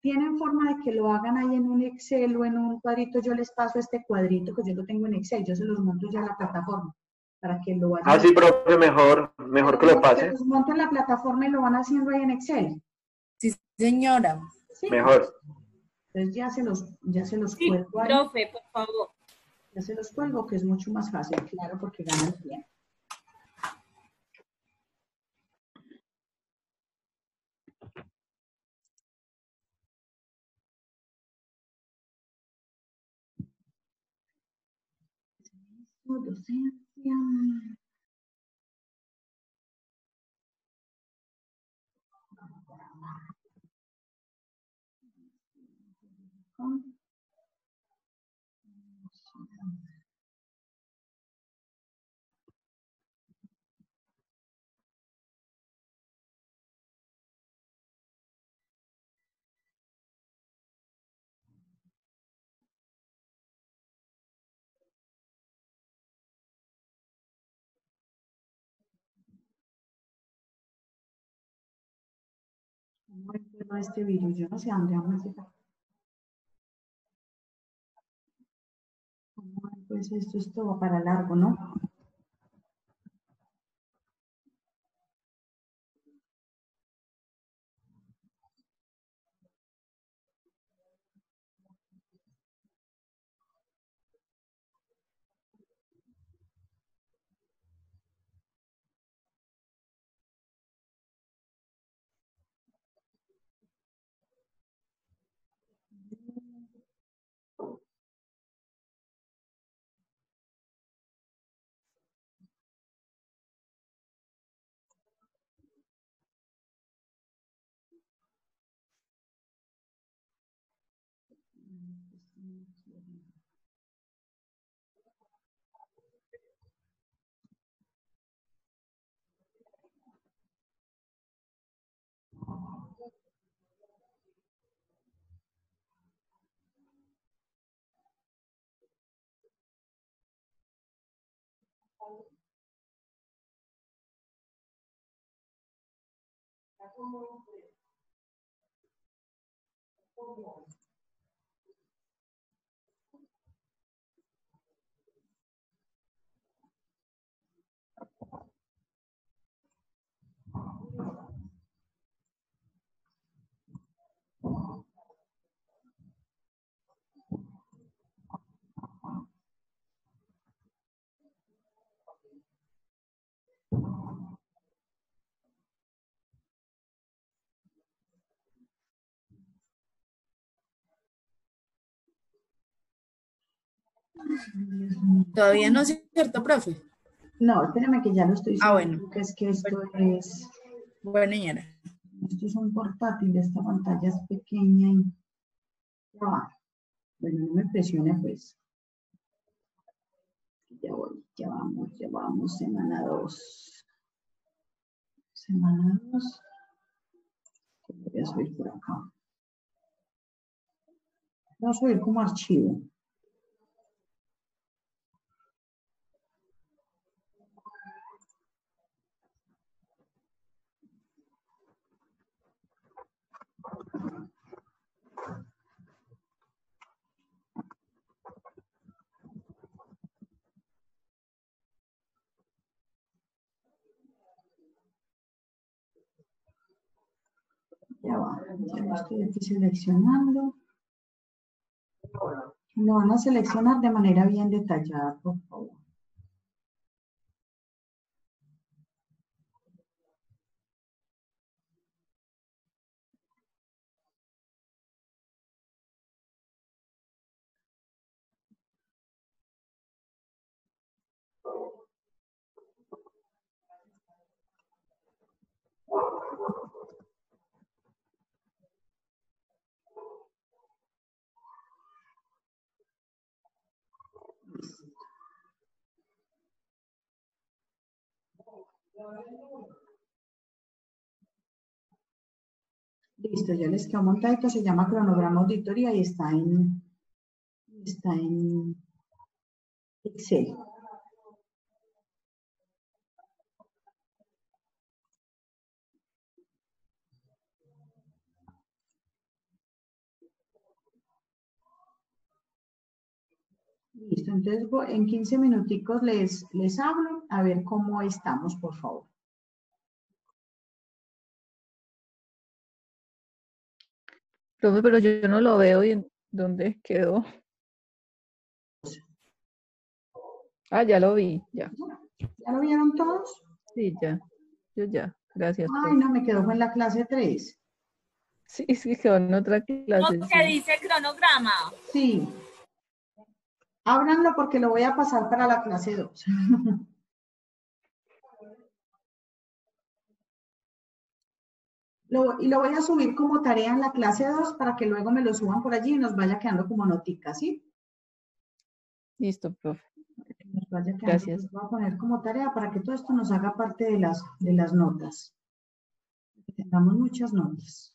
¿Tienen forma de que lo hagan ahí en un Excel o en un cuadrito? Yo les paso este cuadrito que yo lo tengo en Excel, yo se los monto ya a la plataforma para que lo vayan. Ah, sí, profe, mejor que lo pase. Los monto en la plataforma y lo van haciendo ahí en Excel. Sí, señora. ¿Sí? Mejor. Entonces ya se los Sí, cuelgo ahí. profe, por favor. Ya se los cuelgo, que es mucho más fácil, claro, porque ganan tiempo. Docencia. ¿Cómo enferma este virus? Yo no sé, Andrea, pues esto es todo para largo, ¿no? Todavía no es cierto, profe. No, espérame que ya lo estoy Ah, subiendo, bueno. que es que esto es... Bueno, señora. Esto es un portátil, esta pantalla es pequeña y... Ya va. Bueno, no me presione, pues. Ya voy, ya vamos, semana 2. Semana 2. Voy a subir por acá. Voy a subir como archivo. Ya va, ya lo estoy aquí seleccionando. Lo van a seleccionar de manera bien detallada, por favor. Listo, ya les quedó montadito, se llama cronograma auditoría y está en Excel. Listo, entonces en 15 minuticos les hablo a ver cómo estamos, por favor. Profe, pero yo no lo veo y en dónde quedó. Ah, ya lo vi, ya. ¿Ya lo vieron todos? Sí, ya. Yo ya. Gracias, Ay, profe. no, me quedó fue en la clase 3. Sí, sí, quedó en otra No, clase, que sí. dice cronograma. Sí. Ábranlo porque lo voy a pasar para la clase 2. Y lo voy a subir como tarea en la clase 2 para que luego me lo suban por allí y nos vaya quedando como notica, ¿sí? Listo, profe. Nos vaya quedando, Gracias. pues, voy a poner como tarea para que todo esto nos haga parte de las notas. Que tengamos muchas notas.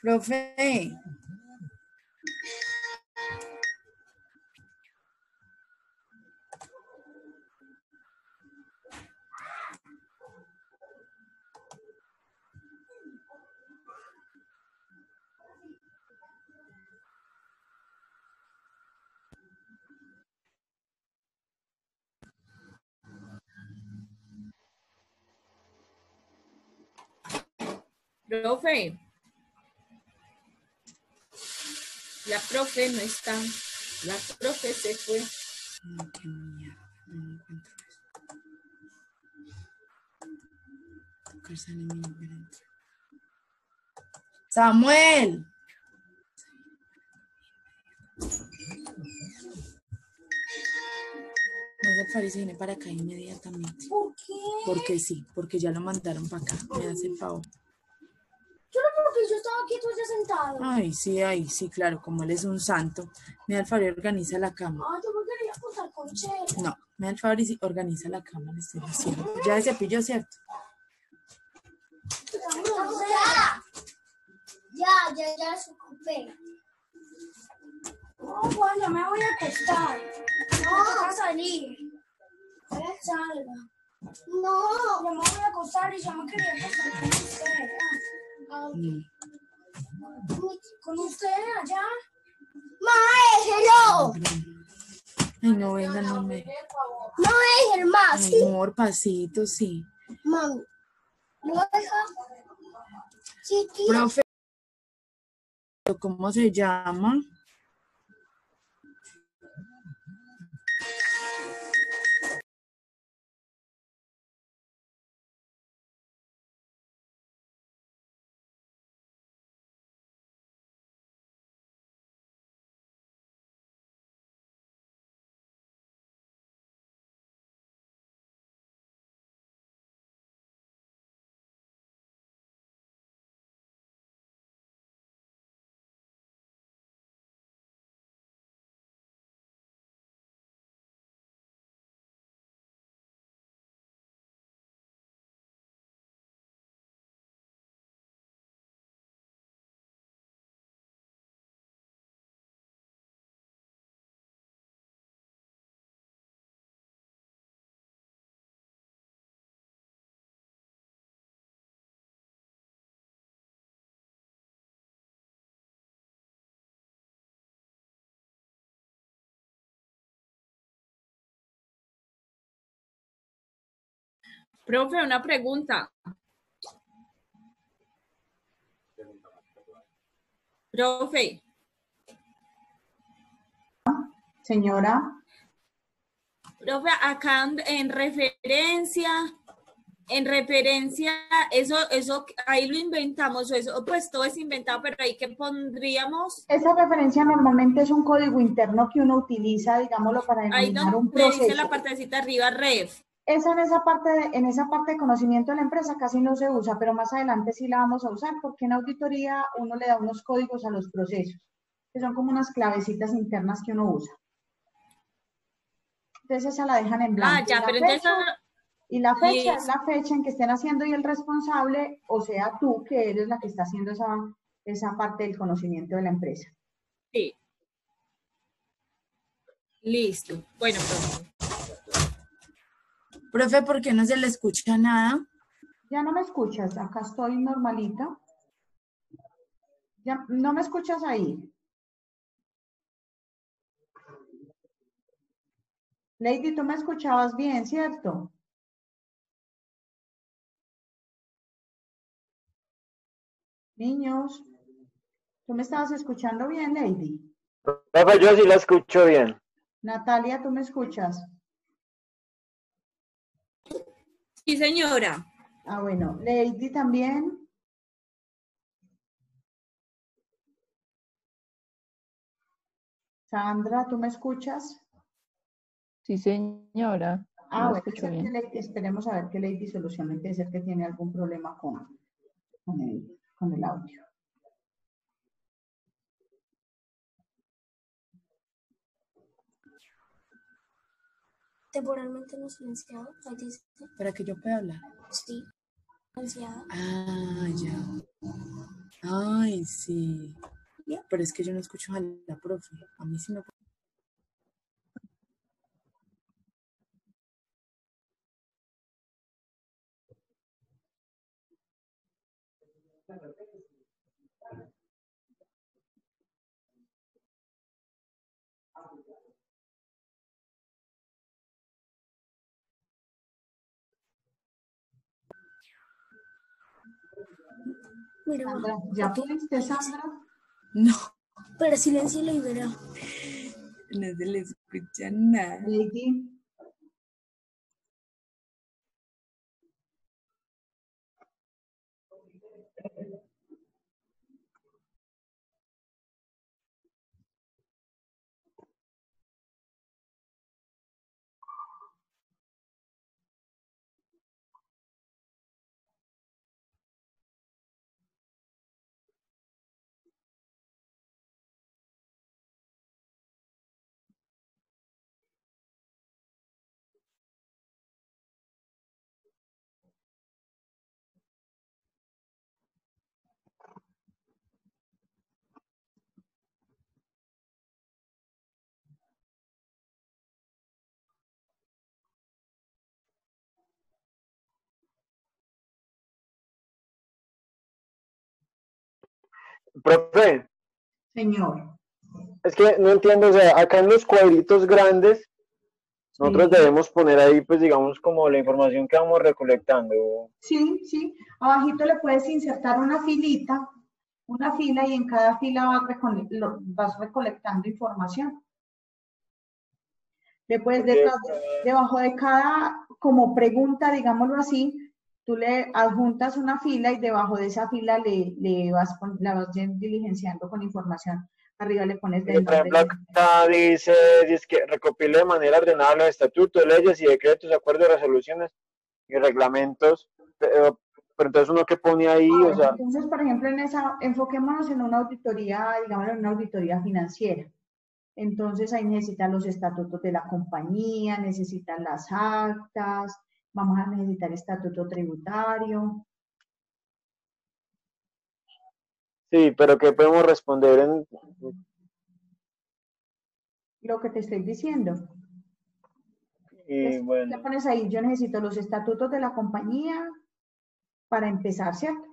Profe, Profe, la profe no está. La profe se fue. no, qué mierda, no encuentro eso. Tocar sale mi diferente. Samuel. No se parece, viene para acá inmediatamente. ¿Por qué? Porque sí, porque ya lo mandaron para acá. Me hace el favor. Yo no, porque yo estaba aquí todo ya sentado. Ay, sí, claro, como él es un santo. Me da el favor y organiza la cama. Ah, yo me quería acostar con Chela. No, me da el favor y organiza la cama, le estoy diciendo. Ya se cepilló, ¿cierto? Ya desocupé. No, Juan, ya me voy a acostar. No, vas a salir. Salga. No. Ya me voy a acostar y ya me quería acostar con usted. ¿Con usted allá? ¡Mae, hello! Ay, no, venga, no me... No es el más, ¿sí? Amor, pasito, sí. Mami, ¿no deja? Sí, tío. Profe, ¿cómo se llama? Profe, una pregunta. Profe, Señora, profe, acá en referencia, eso, ahí lo inventamos, eso, pues todo es inventado, pero ahí que pondríamos, esa referencia normalmente es un código interno que uno utiliza, digámoslo, para ahí denominar donde un dice la proceso. partecita arriba, ref. Esa en esa parte de conocimiento de la empresa casi no se usa, pero más adelante sí la vamos a usar porque en auditoría uno le da unos códigos a los procesos, que son como unas clavecitas internas que uno usa. Entonces esa la dejan en blanco. Ya, pero entonces, Y la fecha es listo. la fecha en que estén haciendo y el responsable, o sea, tú que eres la que está haciendo esa parte del conocimiento de la empresa. Sí. Listo. Bueno, profe. Profe, ¿por qué no se le escucha nada? Ya no me escuchas, acá estoy normalita. Ya no me escuchas ahí. Lady, tú me escuchabas bien, ¿cierto? Niños, ¿tú me estabas escuchando bien, Lady? Profe, yo sí la escucho bien. Natalia, ¿tú me escuchas? Sí, señora. Ah, bueno. Lady también. Sandra, ¿tú me escuchas? Sí, señora. Ah, Lo bueno, escucho bien. esperemos a ver qué Lady soluciona. Puede ser que tiene algún problema con el audio. Temporalmente no silenciado. Ahí dice. Para que yo pueda hablar. Sí. Silenciado. Ah, ya. Ay, sí. Pero es que yo no escucho a la profe. A mí sí me... Mira, Sandra, mamá. ¿ya pudiste, Sandra? No, Pero silencialo y verá. no se le escucha nada. Lady, Profe, señor. es que no entiendo, o sea, acá en los cuadritos grandes, nosotros Sí. debemos poner ahí, pues digamos, como la información que vamos recolectando. Sí, sí. Abajito le puedes insertar una filita, una fila, y en cada fila vas recolectando información. Después, Porque, debajo de cada, como pregunta, digámoslo así, tú le adjuntas una fila y debajo de esa fila la vas diligenciando con información. Arriba le pones porque, el por nombre. ejemplo, acá dice que recopile de manera ordenada los estatutos, leyes y decretos, acuerdos, resoluciones y reglamentos. Pero entonces uno que pone ahí, o sea, Entonces, por ejemplo, enfoquémonos en una auditoría, digamos, en una auditoría financiera. Entonces, ahí necesitan los estatutos de la compañía, necesitan las actas, vamos a necesitar estatuto tributario. sí, pero ¿qué podemos responder en, Lo que te estoy diciendo. y Le bueno, pones ahí, yo necesito los estatutos de la compañía para empezar, ¿cierto?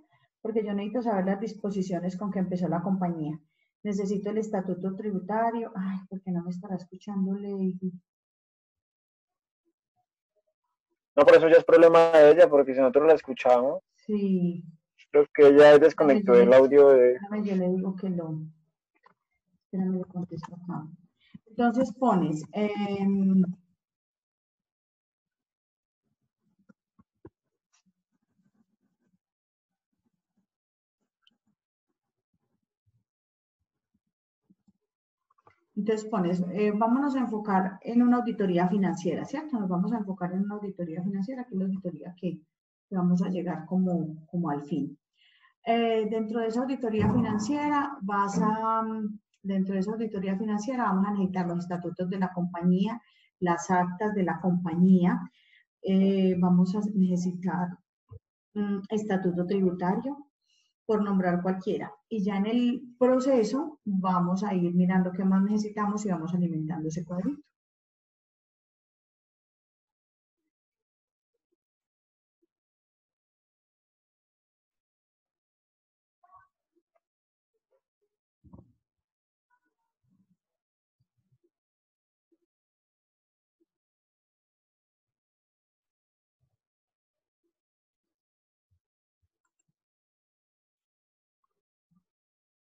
Porque yo necesito saber las disposiciones con que empezó la compañía. Necesito el estatuto tributario. Ay, porque no me estará escuchando, Lady. no, por eso ya es problema de ella, porque si nosotros la escuchamos, Sí. creo que ella desconectó el audio de... Yo le digo que lo. Espérame, le contesto acá. Entonces pones. Entonces pones, vámonos a enfocar en una auditoría financiera, ¿cierto? Nos vamos a enfocar en una auditoría financiera, que es la auditoría que vamos a llegar como al fin. Dentro de esa auditoría financiera vamos a necesitar los estatutos de la compañía, las actas de la compañía, vamos a necesitar estatuto tributario, por nombrar cualquiera. Y ya en el proceso vamos a ir mirando qué más necesitamos y vamos alimentando ese cuadrito.